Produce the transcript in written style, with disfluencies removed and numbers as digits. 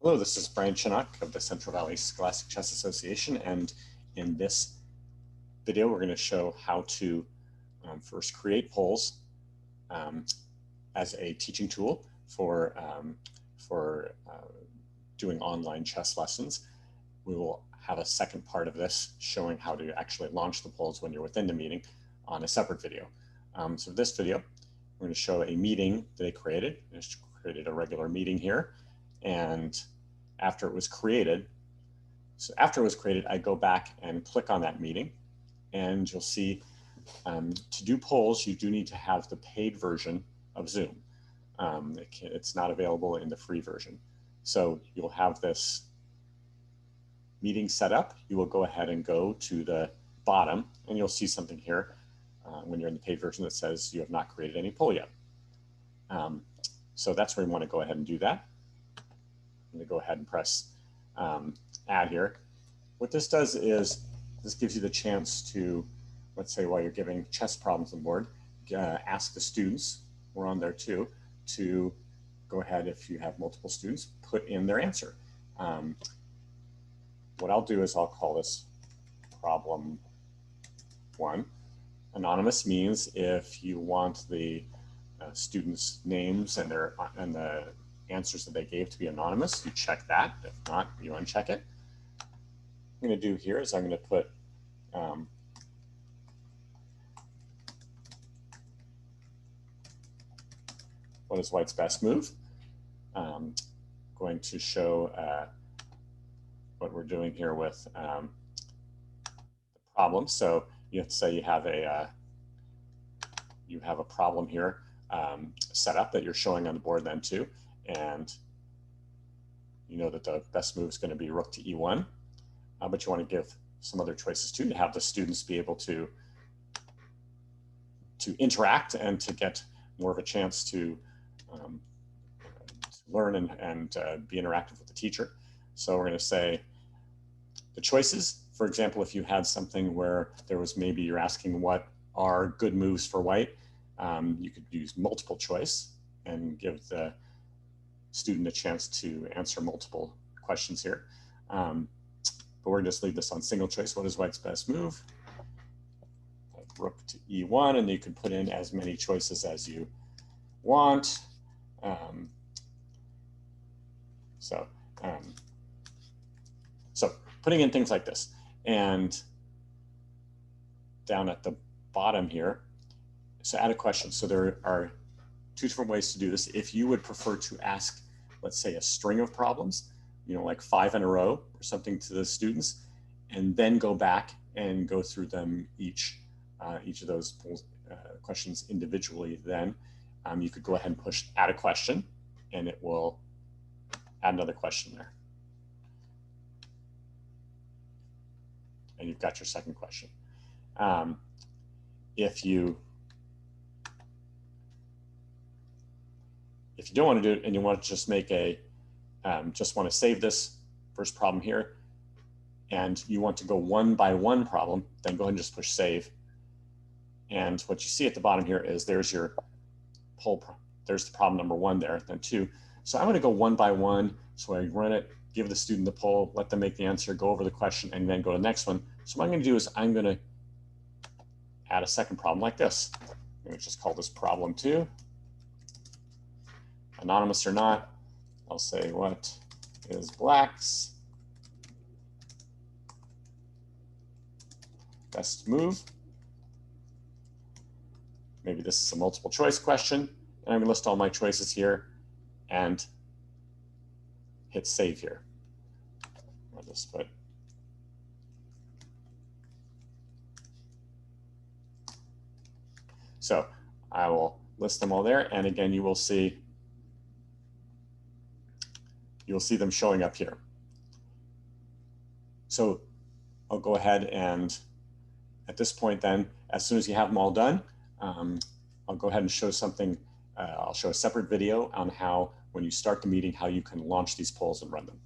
Hello, this is Brian Chinook of the Central Valley Scholastic Chess Association, and in this video we're going to show how to first create polls as a teaching tool for doing online chess lessons. We will have a second part of this showing how to actually launch the polls when you're within the meeting on a separate video. So this video, we're going to show a meeting that they created. They just created a regular meeting here, and after it was created, I go back and click on that meeting, and you'll see to do polls, you do need to have the paid version of Zoom. It's not available in the free version. So you'll have this meeting set up. You will go ahead and go to the bottom, and you'll see something here when you're in the paid version that says you have not created any poll yet. So that's where you want to go ahead and do that. I'm going to go ahead and press add here. What this does is this gives you the chance to, let's say while you're giving chess problems on the board, ask the students, we're on there too, to go ahead, if you have multiple students, put in their answer. What I'll do is I'll call this problem 1. Anonymous means if you want the students' names and the answers that they gave to be anonymous, you check that. If not, you uncheck it. What I'm going to do here is I'm going to put what is White's best move. Going to show what we're doing here with the problem. So you have to say you have a problem here set up that you're showing on the board then too. And you know that the best move is going to be rook to e1, but you want to give some other choices too to have the students be able to interact and to get more of a chance to learn and be interactive with the teacher. So we're going to say the choices. For example, if you had something where there was maybe you're asking what are good moves for White, you could use multiple choice and give the student a chance to answer multiple questions here. But we're going to just leave this on single choice. What is White's best move? Like rook to e1, and you can put in as many choices as you want. So putting in things like this. And down at the bottom here, so add a question. So there are 2 different ways to do this. If you would prefer to ask, let's say, a string of problems, you know, like 5 in a row or something to the students, and then go back and go through them each of those questions individually, then you could go ahead and push add a question, and it will add another question there. And you've got your second question. If you don't want to do it and you want to just make just want to save this first problem here, and you want to go one by one problem, then go ahead and just push save. And what you see at the bottom here is there's your poll. There's the problem number 1 there, then 2. So I'm going to go one by one. So I run it, give the student the poll, let them make the answer, go over the question, and then go to the next one. So what I'm going to do is I'm going to add a second problem like this. I'm going to just call this problem 2. Anonymous or not, I'll say what is Black's best move. Maybe this is a multiple choice question, and I'm going to list all my choices here and hit save here. I'll just put so I will list them all there, and again you'll see them showing up here. So I'll go ahead and at this point then, as soon as you have them all done, I'll go ahead and show something. I'll show a separate video on how, when you start the meeting, how you can launch these polls and run them.